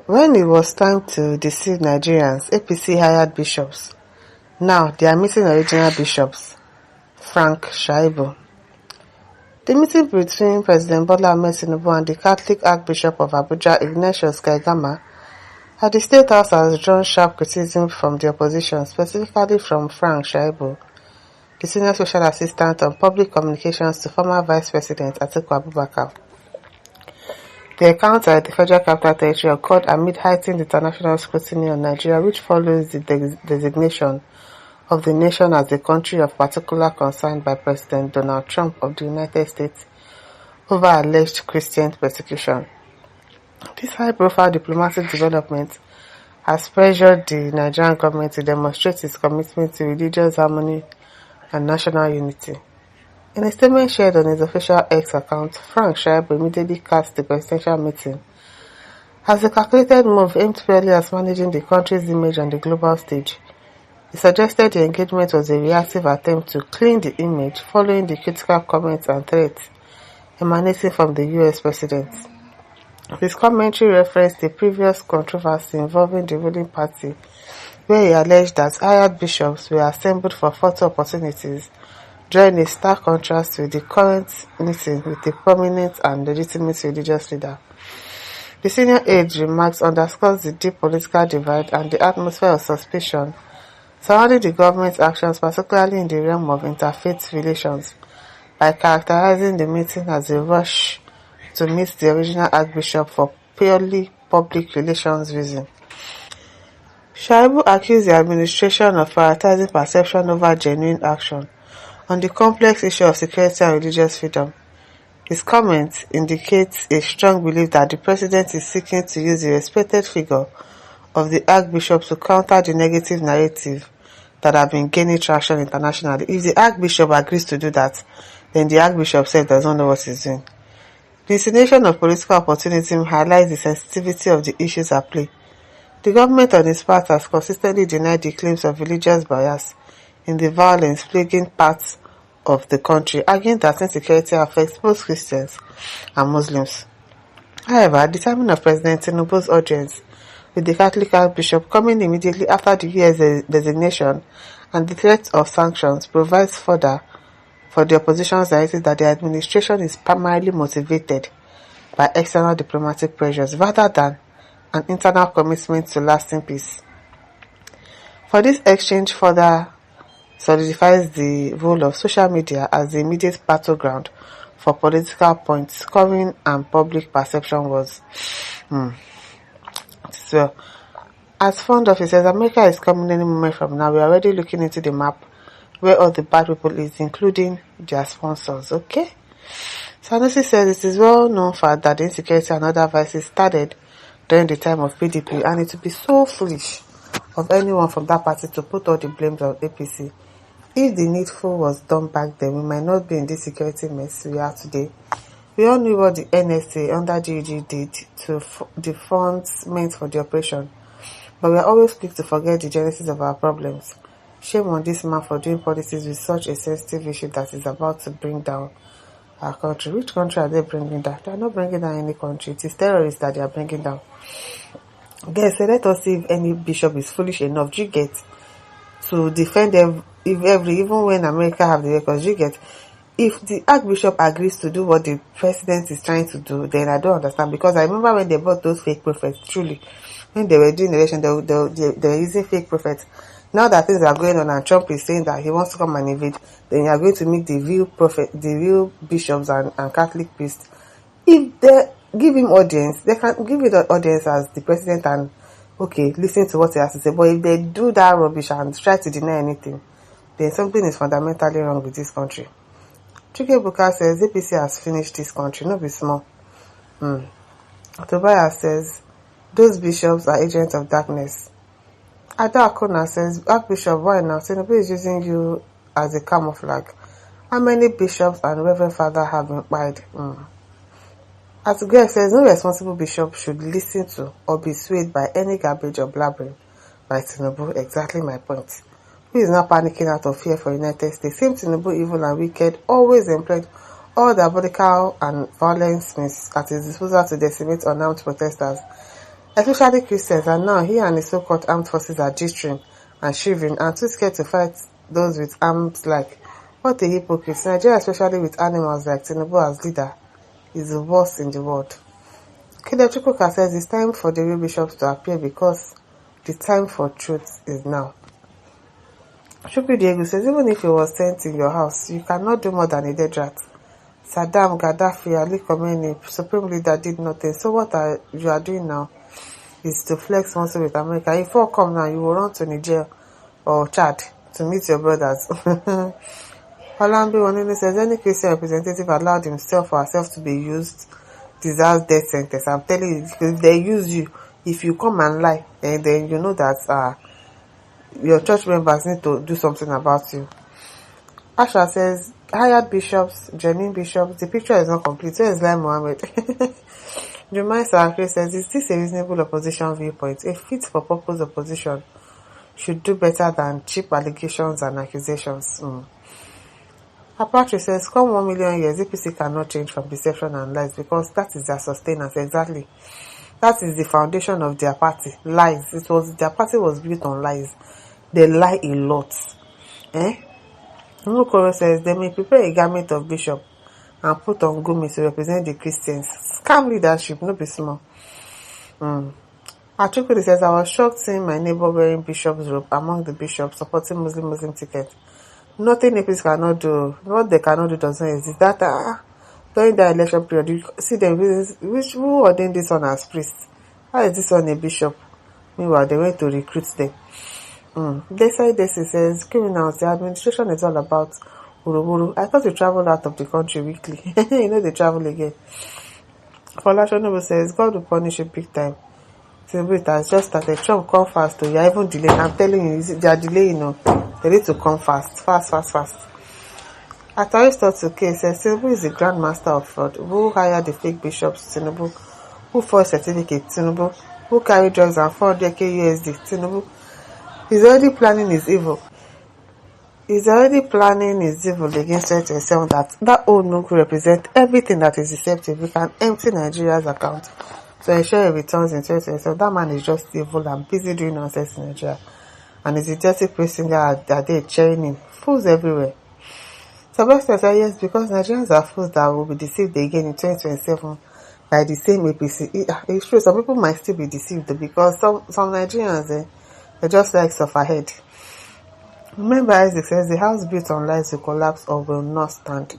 When it was time to deceive Nigerians, APC hired bishops. Now they are meeting original bishops. Frank Shaibu. The meeting between President Bola Ahmed Tinubu and the Catholic Archbishop of Abuja, Ignatius Kaigama, at the State House has drawn sharp criticism from the opposition, specifically from Frank Shaibu, the Senior Special Assistant on Public Communications to former Vice President Atiku Abubakar. The encounter at the Federal Capital Territory occurred amid heightened international scrutiny on Nigeria, which follows the designation of the nation as a country of particular concern by President Donald Trump of the United States over alleged Christian persecution. This high-profile diplomatic development has pressured the Nigerian government to demonstrate its commitment to religious harmony and national unity. In a statement shared on his official X account, Frank Shaibu immediately cast the presidential meeting as a calculated move aimed purely at managing the country's image on the global stage. He suggested the engagement was a reactive attempt to clean the image following the critical comments and threats emanating from the US president. His commentary referenced a previous controversy involving the ruling party, where he alleged that hired bishops were assembled for photo opportunities, drawing a stark contrast with the current meeting with a prominent and legitimate religious leader. The senior aide remarks underscores the deep political divide and the atmosphere of suspicion surrounding the government's actions, particularly in the realm of interfaith relations, by characterizing the meeting as a rush to meet the original Archbishop for purely public relations reasons. Shaibu accused the administration of prioritizing perception over genuine action on the complex issue of security and religious freedom. His comments indicate a strong belief that the president is seeking to use the respected figure of the Archbishop to counter the negative narrative that have been gaining traction internationally. If the Archbishop agrees to do that, then the Archbishop said does not know what he's doing. The insinuation of political opportunism highlights the sensitivity of the issues at play. The government on its part has consistently denied the claims of religious bias in the violence plaguing parts of the country, arguing that insecurity affects both Christians and Muslims. However, the timing of President Tinubu's audience with the Catholic Archbishop coming immediately after the US designation and the threat of sanctions provides further for the opposition's narrative that the administration is primarily motivated by external diplomatic pressures rather than an internal commitment to lasting peace. For this exchange further solidifies the role of social media as the immediate battleground for political points, scoring and public perception wars. So, as Fund Office says, America is coming any moment from now. We are already looking into the map where all the bad people is, including their sponsors, okay? Sanusi says it is well known fact that the insecurity and other vices started during the time of PDP, and it would be so foolish of anyone from that party to put all the blame on APC. If the needful was done back then, we might not be in this security mess we are today. We all knew what the NSA under GEG did to the funds meant for the operation, but we are always quick to forget the genesis of our problems. Shame on this man for doing policies with such a sensitive issue that is about to bring down our country. Which country are they bringing down? They are not bringing down any country. It is terrorists that they are bringing down. Guys, so let us see if any bishop is foolish enough, do you get, to defend them even when America have the records, you get. If the Archbishop agrees to do what the president is trying to do, then I don't understand, because I remember when they brought those fake prophets, truly, when they were doing the election, they were using fake prophets. Now that things are going on and Trump is saying that he wants to come and invade, then you are going to meet the real prophet, the real bishops and Catholic priests. If they give him audience, they can give it the audience as the president and, okay, listen to what he has to say. But if they do that rubbish and try to deny anything, then something is fundamentally wrong with this country. Chike Buka says, APC has finished this country, no be small. Tobias says, those bishops are agents of darkness. Ada Akuna says, Archbishop, why now? Tinubu is using you as a camouflage. How many bishops and Reverend Father have been fired? As Greg says, no responsible bishop should listen to or be swayed by any garbage or blabbering by Tinubu. Exactly my point. Who is not panicking out of fear for United States? Same Tinubu, evil and wicked, always employed all diabolical and violence means at his disposal to decimate unarmed protesters especially Christians, and now he and his so-called armed forces are gistering and shivering and too scared to fight those with arms. Like, what a hypocrite. Nigeria, especially with animals like Tinubu as leader, is the worst in the world. Caleb Chukwuka says it's time for the real bishops to appear because the time for truth is now. Shukri Diego says even if it was sent in your house, you cannot do more than a dead rat. Saddam, Gaddafi, Ali Khamenei, Supreme Leader did nothing. So what you are doing now is to flex muscle with America. If all come now, you will run to Niger or Chad to meet your brothers. Olambe Wanene says any Christian representative allowed himself or herself to be used deserves death sentence. I'm telling you, if they use you, if you come and lie, and then you know that your church members need to do something about you. Asha says hired bishops, genuine bishops. The picture is not complete. Where is Lai Mohammed? Jumai Sarakri says, is this a reasonable opposition viewpoint? A fit for purpose opposition should do better than cheap allegations and accusations. Apache says, come 1 million years, APC cannot change from deception and lies because that is their sustenance. Exactly. That is the foundation of their party. Lies. Their party was built on lies. They lie a lot. Nukoro says, they may prepare a garment of bishop and put on Gumi to represent the Christians. Scam leadership, no be small. Achukwu says, I was shocked seeing my neighbor wearing bishop's robe among the bishops supporting Muslim tickets. Nothing APC cannot do. What they cannot do does not exist. That during the election period, you see them, who ordained this one as priest? How is this one a bishop? Meanwhile, they went to recruit them. Desai Desi says, criminals, the administration is all about Uruburu. I thought you traveled out of the country weekly. You know they travel again. Folashanobu says, God will punish you big time. It has just started. Trump come fast. You are even delaying. I'm telling you, they are delaying. They need to come fast. Fast. At Aristotle K says, Tinubu is the Grand Master of fraud. Who hired the fake bishops? Tinubu. Who forged certificate? Tinubu. Who carried drugs and 400k USD? Tinubu. He's already planning his evil. Against 2027 that old nook will represent everything that is deceptive. We can empty Nigeria's account to ensure it returns in 2027. That man is just evil and busy doing nonsense in Nigeria. And his idiotic pressing that they cheering him. Fools everywhere. Sebastian said yes, because Nigerians are fools that will be deceived again in 2027 by the same APC. It's true, some people might still be deceived because some Nigerians they just like stuff ahead. Remember, Isaac says the house built on lies will collapse or will not stand.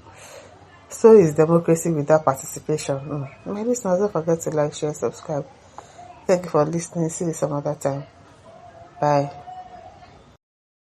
So is democracy without participation. My listeners, don't forget to like, share, subscribe. Thank you for listening. See you some other time. Bye.